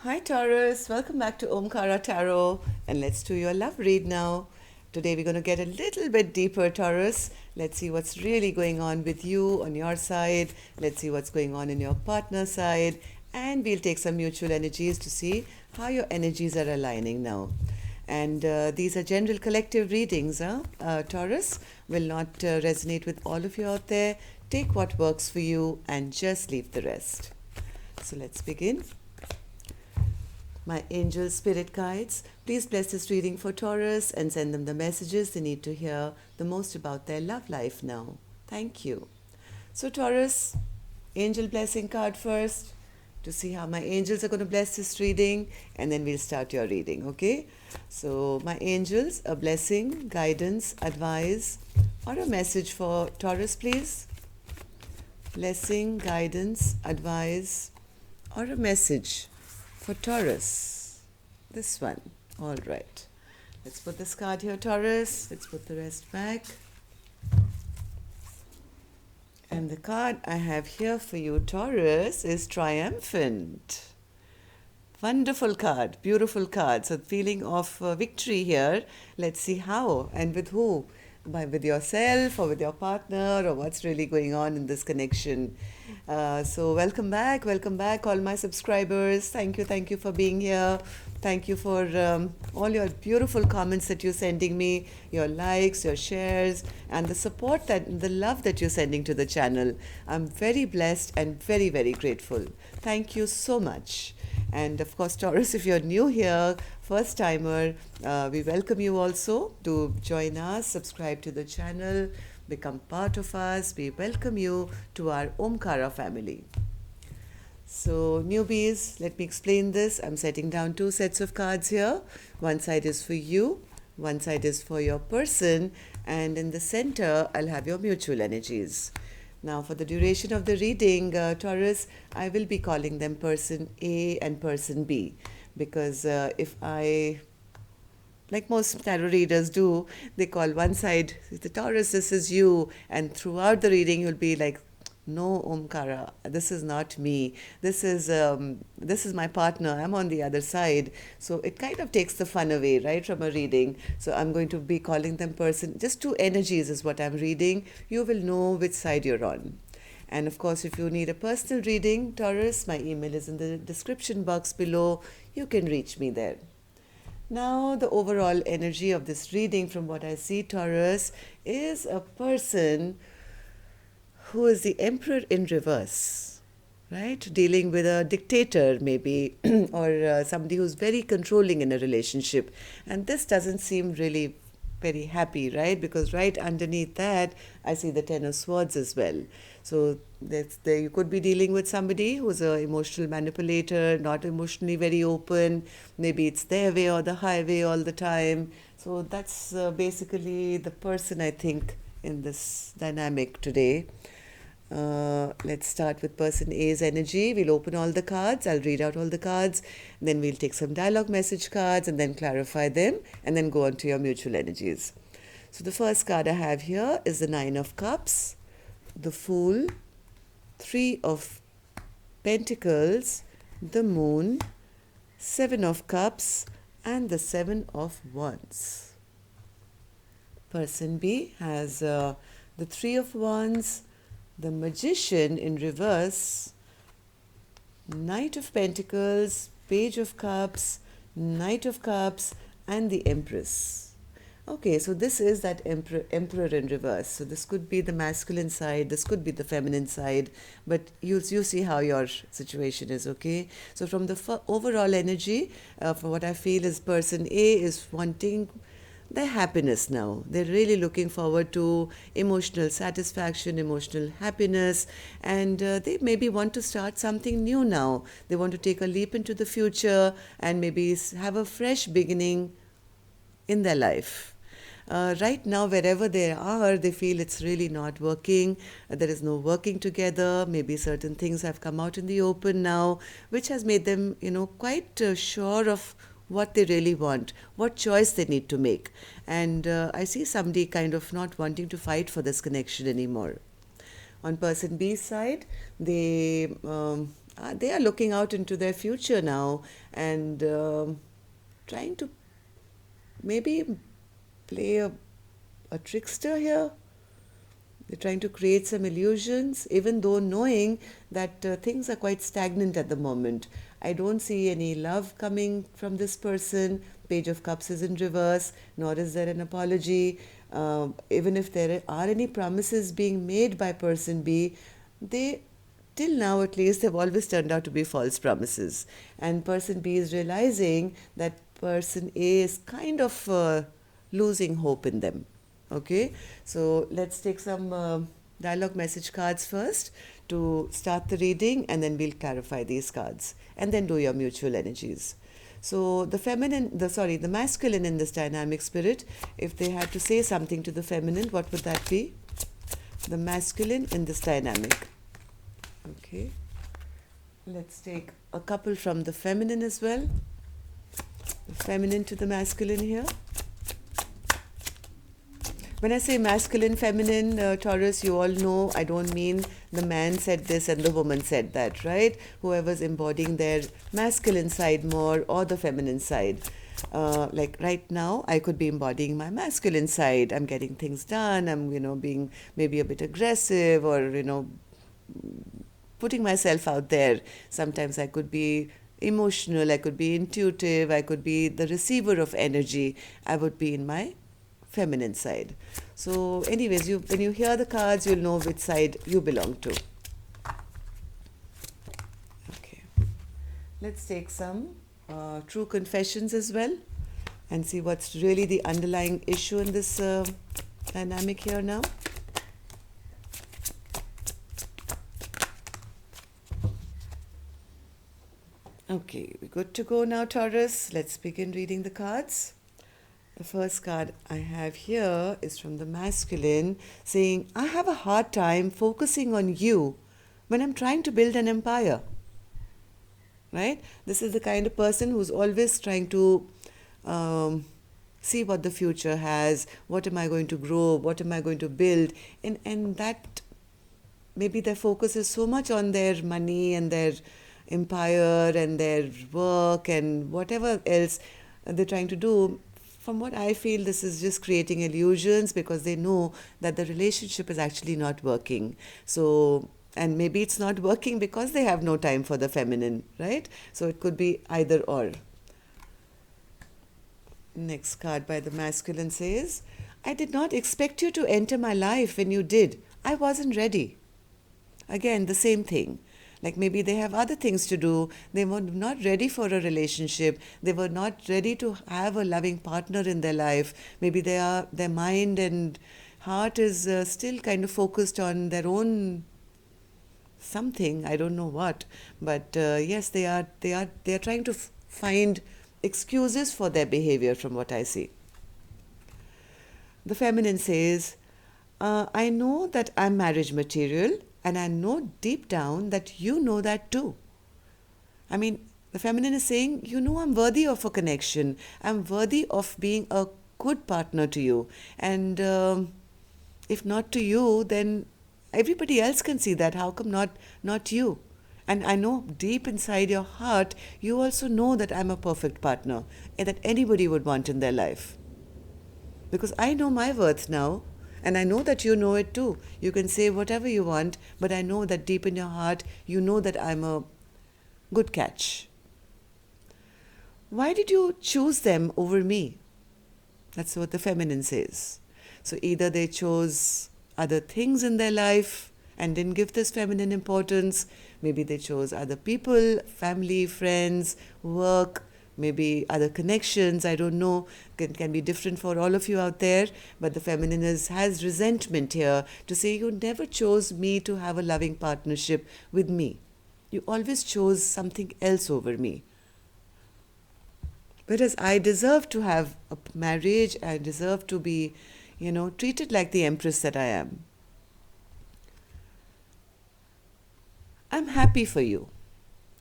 Hi Taurus, welcome back to Omkara Tarot, and let's do your love read now. Today we're going to get a little bit deeper, Taurus. Let's see what's really going on with you on your side. Let's see what's going on in your partner's side, and we'll take some mutual energies to see how your energies are aligning now. And these are general collective readings, Taurus. Will not resonate with all of you out there. Take what works for you and just leave the rest. So let's begin. My angel spirit guides, please bless this reading for Taurus and send them the messages they need to hear the most about their love life now. Thank you. So, Taurus, angel blessing card first to see how my angels are going to bless this reading, and then we'll start your reading, okay? So, my angels, a blessing, guidance, advice, or a message for Taurus, please. Blessing, guidance, advice, or a message for Taurus. This one. All right. Let's put this card here, Taurus. Let's put the rest back. And the card I have here for you, Taurus, is Triumphant. Wonderful card, beautiful card. So, feeling of victory here. Let's see how and with who. With yourself or with your partner, or what's really going on in this connection. So welcome back, all my subscribers. Thank you for being here. Thank you for all your beautiful comments that you're sending me, your likes, your shares, and the support, the love that you're sending to the channel. I'm very blessed and very, very grateful. Thank you so much. And of course, Taurus, if you're new here, first timer, we welcome you also to join us, subscribe to the channel, become part of us. We welcome you to our Omkara family. So, newbies, let me explain this. I'm setting down two sets of cards here. One side is for you, one side is for your person, and in the center, I'll have your mutual energies. Now, for the duration of the reading, Taurus, I will be calling them person A and person B, because if I, like most tarot readers do, they call one side, the Taurus, this is you, and throughout the reading, you'll be like, no, Omkara, this is not me. This is my partner. I'm on the other side. So it kind of takes the fun away, right, from a reading. So I'm going to be calling them person. Just two energies is what I'm reading. You will know which side you're on. And of course, if you need a personal reading, Taurus, my email is in the description box below. You can reach me there. Now, the overall energy of this reading, from what I see, Taurus, is a person who is the emperor in reverse, right? Dealing with a dictator, maybe, or somebody who's very controlling in a relationship. And this doesn't seem really very happy, right? Because right underneath that, I see the Ten of Swords as well. So you could be dealing with somebody who's an emotional manipulator, not emotionally very open. Maybe it's their way or the highway all the time. So that's basically the person, I think, in this dynamic today. Let's start with person A's energy. We'll open all the cards. I'll read out all the cards. Then we'll take some dialogue message cards and then clarify them, and then go on to your mutual energies. So the first card I have here is the Nine of Cups, the Fool, Three of Pentacles, the Moon, Seven of Cups, and the Seven of Wands. Person B has the Three of Wands, the Magician in reverse, Knight of Pentacles, Page of Cups, Knight of Cups, and the Empress. Okay, so this is that emperor in reverse. So this could be the masculine side, this could be the feminine side, but you see how your situation is, okay? So from the overall energy, from what I feel is person A is wanting their happiness now. They're really looking forward to emotional satisfaction, emotional happiness, and they maybe want to start something new now. They want to take a leap into the future and maybe have a fresh beginning in their life. Right now, wherever they are, they feel it's really not working. There is no working together. Maybe certain things have come out in the open now, which has made them, quite sure of what they really want, what choice they need to make. And I see somebody kind of not wanting to fight for this connection anymore. On person B's side, they they are looking out into their future now and trying to maybe play a trickster here. They're trying to create some illusions, even though knowing that things are quite stagnant at the moment. I don't see any love coming from this person. Page of Cups is in reverse, nor is there an apology. Even if there are any promises being made by person B, they, till now at least, they've always turned out to be false promises. And person B is realizing that person A is kind of losing hope in them. Okay, so let's take some dialogue message cards first to start the reading, and then we'll clarify these cards and then do your mutual energies. So the masculine in this dynamic spirit, if they had to say something to the feminine, what would that be? The masculine in this dynamic. Okay, let's take a couple from the feminine as well. The feminine to the masculine here. When I say masculine, feminine, Taurus, you all know I don't mean the man said this and the woman said that, right? Whoever's embodying their masculine side more or the feminine side. Like right now, I could be embodying my masculine side. I'm getting things done. I'm, being maybe a bit aggressive or, putting myself out there. Sometimes I could be emotional, I could be intuitive, I could be the receiver of energy. I would be in my feminine side. So anyways, when you hear the cards, you'll know which side you belong to. Okay, let's take some true confessions as well and see what's really the underlying issue in this dynamic here now. Okay, we're good to go now, Taurus. Let's begin reading the cards. The first card I have here is from the masculine saying, I have a hard time focusing on you when I'm trying to build an empire. Right? This is the kind of person who's always trying to see what the future has, what am I going to grow, what am I going to build, and that maybe their focus is so much on their money and their empire and their work and whatever else they're trying to do. From what I feel, this is just creating illusions because they know that the relationship is actually not working. So, and maybe it's not working because they have no time for the feminine, right? So it could be either or. Next card by the masculine says, I did not expect you to enter my life when you did. I wasn't ready. Again, the same thing. Like maybe they have other things to do. They were not ready for a relationship. They were not ready to have a loving partner in their life. Maybe their mind and heart is still kind of focused on their own something. I don't know what, but yes, they are trying to find excuses for their behavior. From what I see, the feminine says, I know that I'm marriage material. And I know deep down that you know that too. I mean, the feminine is saying, I'm worthy of a connection. I'm worthy of being a good partner to you. And if not to you, then everybody else can see that. How come not you? And I know deep inside your heart, you also know that I'm a perfect partner and that anybody would want in their life. Because I know my worth now. And I know that you know it too. You can say whatever you want, but I know that deep in your heart, you know that I'm a good catch. Why did you choose them over me? That's what the feminine says. So either they chose other things in their life and didn't give this feminine importance. Maybe they chose other people, family, friends, work, maybe other connections, I don't know, can be different for all of you out there, but the feminine has resentment here to say you never chose me to have a loving partnership with me. You always chose something else over me. Whereas I deserve to have a marriage, I deserve to be, treated like the empress that I am. I'm happy for you.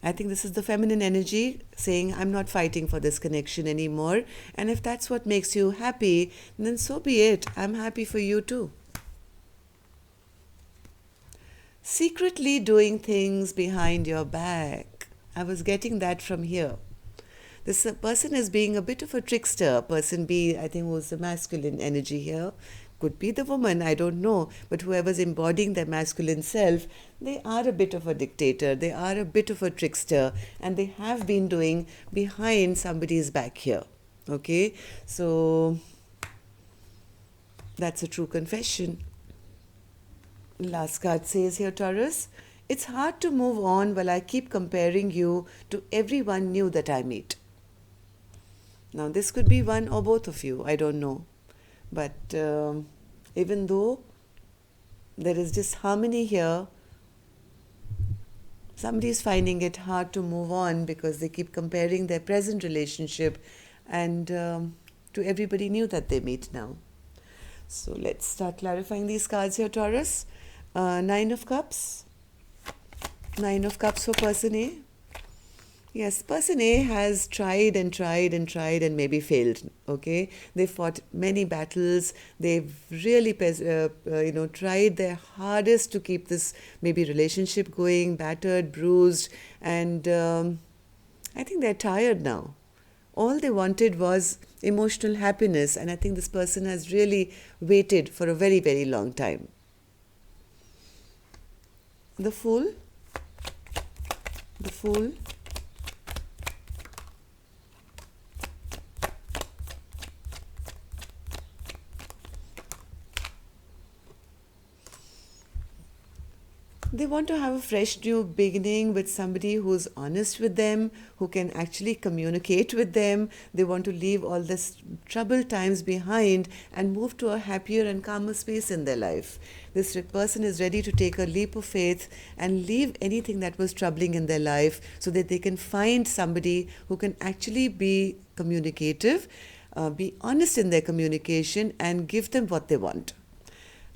I think this is the feminine energy saying, I'm not fighting for this connection anymore. And if that's what makes you happy, then so be it. I'm happy for you too. secretly doing things behind your back. I was getting that from here. This person is being a bit of a trickster. Person B, I think, was the masculine energy here. Could be the woman, I don't know. But whoever's embodying their masculine self, they are a bit of a dictator. They are a bit of a trickster. And they have been doing behind somebody's back here. Okay? So, that's a true confession. Last card says here, Taurus, it's hard to move on while I keep comparing you to everyone new that I meet. Now, this could be one or both of you, I don't know. But even though there is disharmony here, somebody is finding it hard to move on because they keep comparing their present relationship and to everybody new that they meet now. So let's start clarifying these cards here, Taurus. Nine of Cups. Nine of Cups for person A. Yes, person A has tried and tried and tried and maybe failed. Okay, they fought many battles. They've really, tried their hardest to keep this maybe relationship going, battered, bruised, and I think they're tired now. All they wanted was emotional happiness, and I think this person has really waited for a very, very long time. The Fool. The Fool. They want to have a fresh new beginning with somebody who's honest with them, who can actually communicate with them. They want to leave all this troubled times behind and move to a happier and calmer space in their life. This person is ready to take a leap of faith and leave anything that was troubling in their life so that they can find somebody who can actually be communicative, be honest in their communication, and give them what they want.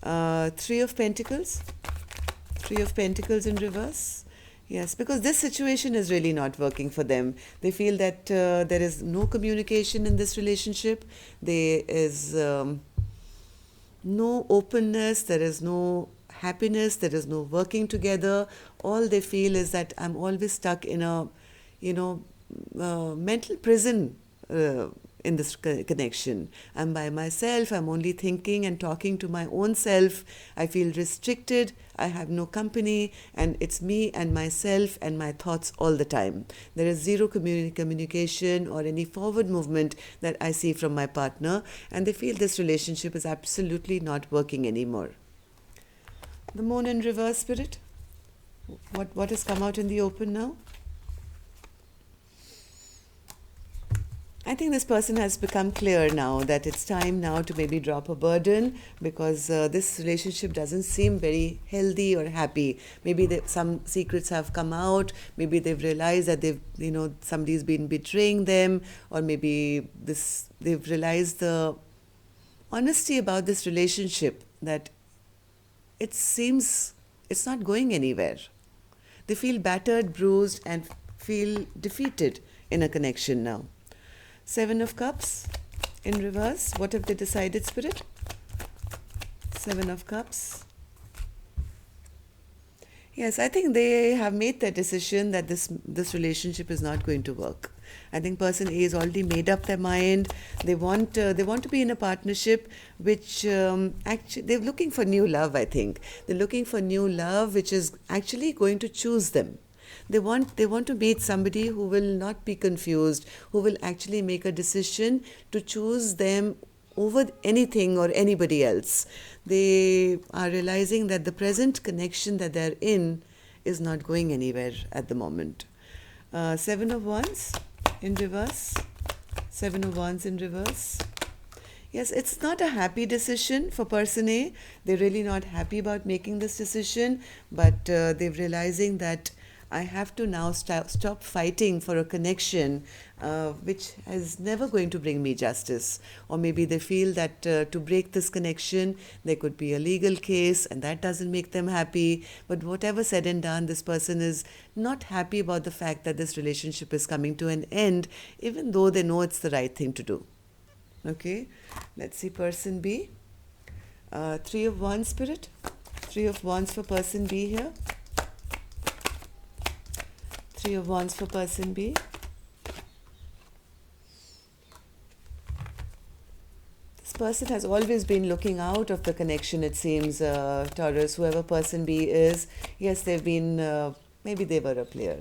Three of Pentacles. Three of Pentacles in reverse. Yes, because this situation is really not working for them. They feel that there is no communication in this relationship. There is no openness. There is no happiness. There is no working together. All they feel is that I'm always stuck in a, mental prison in this connection. I'm by myself. I'm only thinking and talking to my own self. I feel restricted. I have no company, and it's me and myself and my thoughts all the time. There is zero communication or any forward movement that I see from my partner, and they feel this relationship is absolutely not working anymore. The Moon in reverse, Spirit. What has come out in the open now? I think this person has become clear now that it's time now to maybe drop a burden because this relationship doesn't seem very healthy or happy. Maybe some secrets have come out. Maybe they've realized that somebody's been betraying them, or maybe they've realized the honesty about this relationship, that it seems it's not going anywhere. They feel battered, bruised, and feel defeated in a connection now. Seven of Cups in reverse. What have they decided, Spirit? Seven of Cups. Yes, I think they have made their decision that this relationship is not going to work. I think person A has already made up their mind. They want to be in a partnership which actually they're looking for new love. I think they're looking for new love which is actually going to choose them. They want to meet somebody who will not be confused, who will actually make a decision to choose them over anything or anybody else. They are realizing that the present connection that they're in is not going anywhere at the moment. Seven of Wands in reverse. Seven of Wands in reverse. Yes, it's not a happy decision for person A. They're really not happy about making this decision, but they're realizing that I have to now stop fighting for a connection which is never going to bring me justice. Or maybe they feel that to break this connection, there could be a legal case and that doesn't make them happy. But whatever said and done, this person is not happy about the fact that this relationship is coming to an end, even though they know it's the right thing to do. Okay, let's see person B. Three of Wands, Spirit. Three of Wands for person B here. Three of Wands for person B. This person has always been looking out of the connection, it seems, Taurus, whoever person B is. Yes, they've been, maybe they were a player.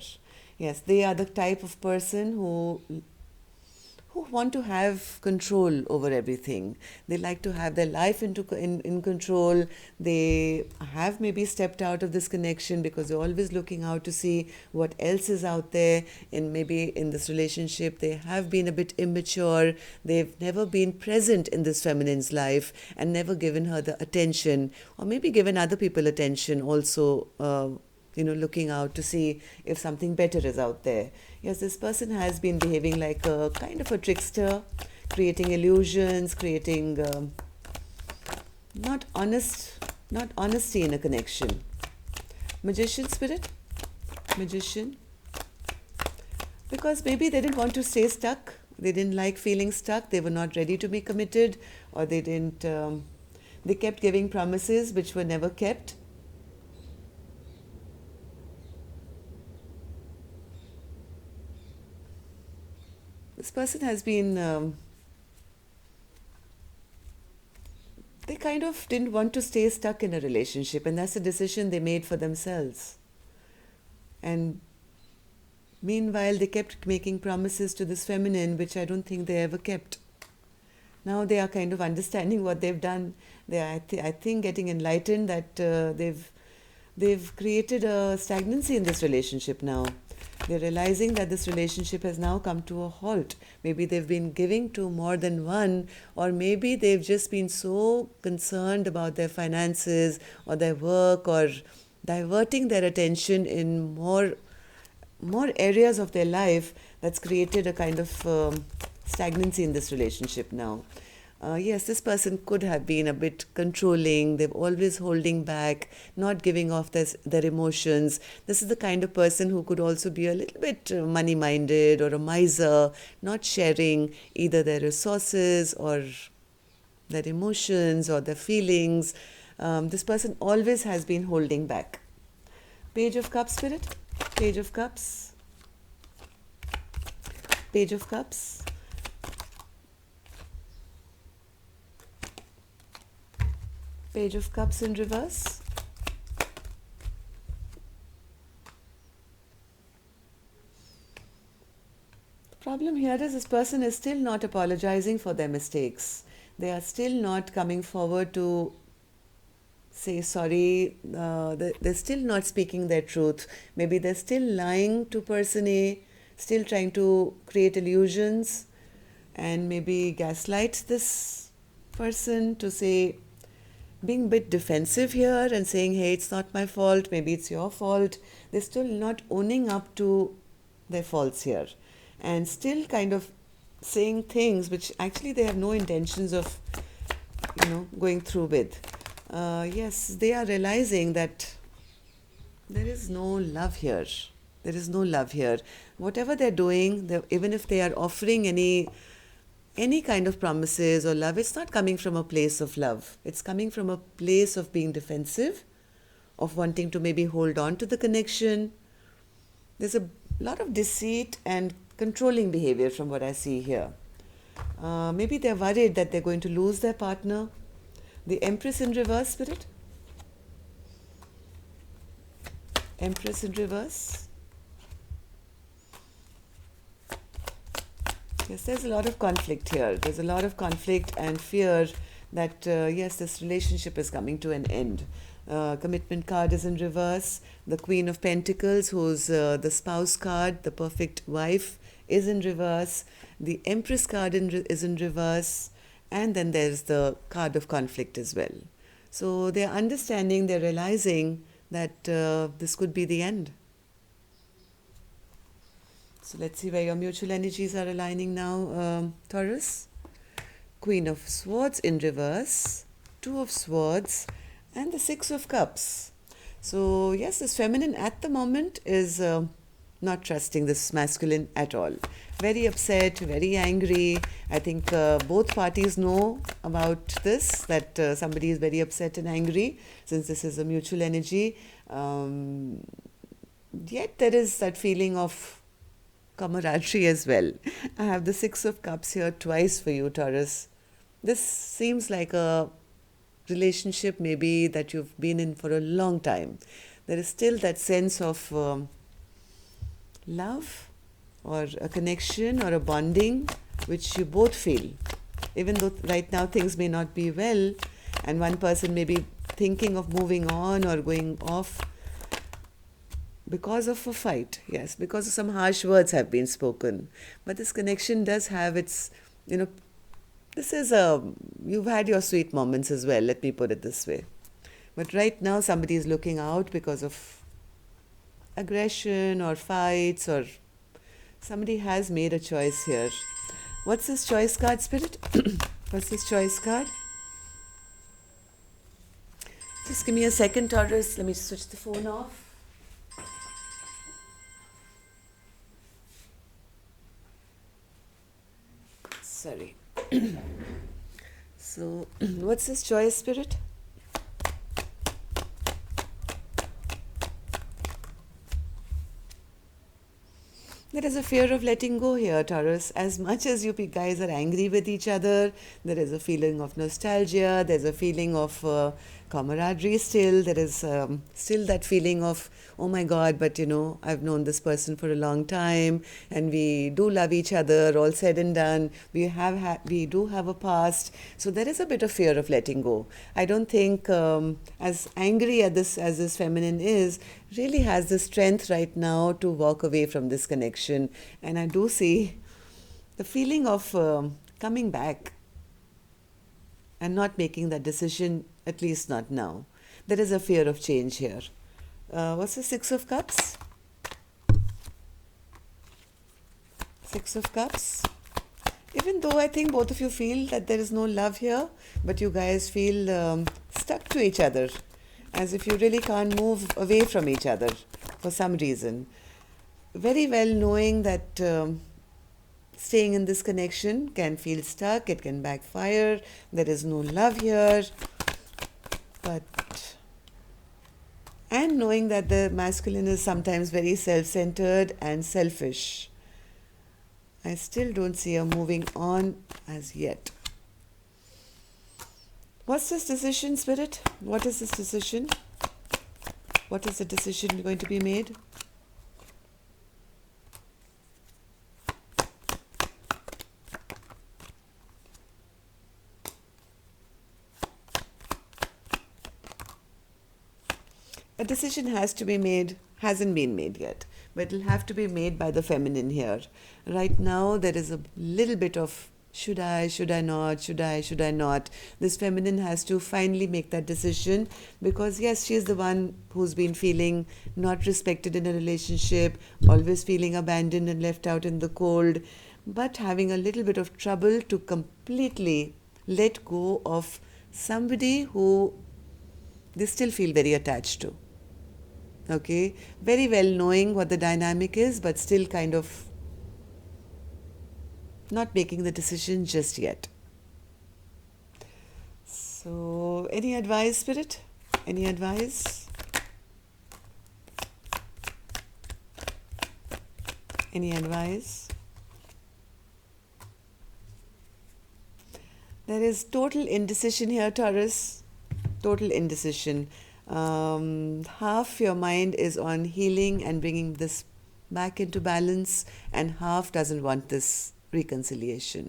Yes, they are the type of person who want to have control over everything. They like to have their life in control. They have maybe stepped out of this connection because they're always looking out to see what else is out there. And maybe in this relationship, they have been a bit immature. They've never been present in this feminine's life and never given her the attention, or maybe given other people attention also. Looking out to see if something better is out there. Yes, this person has been behaving like a kind of a trickster, creating illusions, creating not honesty in a connection. Magician spirit, magician. Because maybe they didn't want to stay stuck. They didn't like feeling stuck. They were not ready to be committed, or they didn't. They kept giving promises which were never kept. This person has been, they kind of didn't want to stay stuck in a relationship, and that's a decision they made for themselves. And meanwhile, they kept making promises to this feminine, which I don't think they ever kept. Now they are kind of understanding what they've done. They are, I think, getting enlightened that they've created a stagnancy in this relationship now. They're realizing that this relationship has now come to a halt. Maybe they've been giving to more than one, or maybe they've just been so concerned about their finances or their work, or diverting their attention in more areas of their life that's created a kind of stagnancy in this relationship now. Yes, this person could have been a bit controlling. They're always holding back, not giving off their emotions. This is the kind of person who could also be a little bit money-minded or a miser, not sharing either their resources or their emotions or their feelings. This person always has been holding back. Page of Cups, Spirit. Page of Cups. Page of Cups. Page of Cups in reverse. The problem here is this person is still not apologizing for their mistakes. They are still not coming forward to say sorry. They're still not speaking their truth. Maybe they're still lying to person A, still trying to create illusions and maybe gaslight this person to say, being a bit defensive here and saying, hey, it's not my fault, maybe it's your fault. They're still not owning up to their faults here, and still kind of saying things which actually they have no intentions of, going through with. Yes, they are realizing that there is no love here. There is no love here. Whatever they're doing, even if they are offering any kind of promises or love, it's not coming from a place of love. It's coming from a place of being defensive, of wanting to maybe hold on to the connection. There's a lot of deceit and controlling behavior from what I see here. Maybe they're worried that they're going to lose their partner. The Empress in reverse, Spirit. Empress in reverse. Yes, there's a lot of conflict here. There's a lot of conflict and fear that, yes, this relationship is coming to an end. Commitment card is in reverse. The Queen of Pentacles, who's the spouse card, the perfect wife, is in reverse. The Empress card is in reverse. And then there's the card of conflict as well. So they're understanding, they're realizing that this could be the end. So let's see where your mutual energies are aligning now, Taurus. Queen of Swords in reverse, Two of Swords, and the Six of Cups. So yes, this feminine at the moment is not trusting this masculine at all. Very upset, very angry. I think both parties know about this, that somebody is very upset and angry, since this is a mutual energy. Yet there is that feeling of camaraderie as well. I have the Six of Cups here twice for you, Taurus. This seems like a relationship maybe that you've been in for a long time. There is still that sense of love or a connection or a bonding which you both feel. Even though right now things may not be well and one person may be thinking of moving on or going off because of a fight, yes, because some harsh words have been spoken. But this connection does have its, this is you've had your sweet moments as well, let me put it this way. But right now somebody is looking out because of aggression or fights, or somebody has made a choice here. What's this choice card, Spirit? What's this choice card? Just give me a second, Taurus. Let me switch the phone off. Sorry. So, what's this choice, Spirit? There is a fear of letting go here, Taurus. As much as you guys are angry with each other, there is a feeling of nostalgia, there's a feeling of camaraderie still, there is still that feeling of, oh my God, but I've known this person for a long time and we do love each other, all said and done. We do have a past. So there is a bit of fear of letting go. I don't think as angry as this feminine is, really has the strength right now to walk away from this connection. And I do see the feeling of coming back and not making that decision, at least not now. There is a fear of change here. What's the Six of Cups? Six of Cups. Even though I think both of you feel that there is no love here, but you guys feel stuck to each other, as if you really can't move away from each other for some reason. Very well knowing that staying in this connection can feel stuck, it can backfire, there is no love here, and knowing that the masculine is sometimes very self-centered and selfish. I still don't see a moving on as yet. What's this decision, Spirit? What is this decision? What is the decision going to be made? A decision has to be made, hasn't been made yet, but it'll have to be made by the feminine here. Right now, there is a little bit of should I not, should I not. This feminine has to finally make that decision, because yes, she is the one who's been feeling not respected in a relationship, always feeling abandoned and left out in the cold, but having a little bit of trouble to completely let go of somebody who they still feel very attached to. Okay, very well knowing what the dynamic is, but still kind of not making the decision just yet. So, any advice, Spirit? Any advice? Any advice? There is total indecision here, Taurus. Total indecision. Half your mind is on healing and bringing this back into balance, and half doesn't want this reconciliation.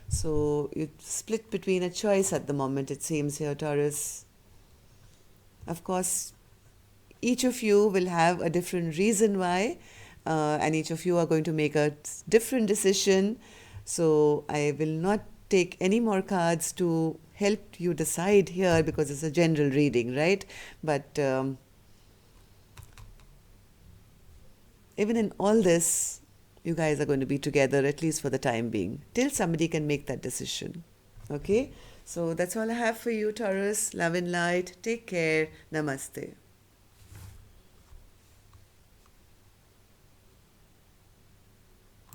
So you split between a choice at the moment, it seems here, Taurus. Of course, each of you will have a different reason why, and each of you are going to make a different decision. So I will not take any more cards to help you decide here, because it's a general reading, right? But even in all this, you guys are going to be together, at least for the time being, till somebody can make that decision. Okay? So that's all I have for you, Taurus. Love and light. Take care. Namaste.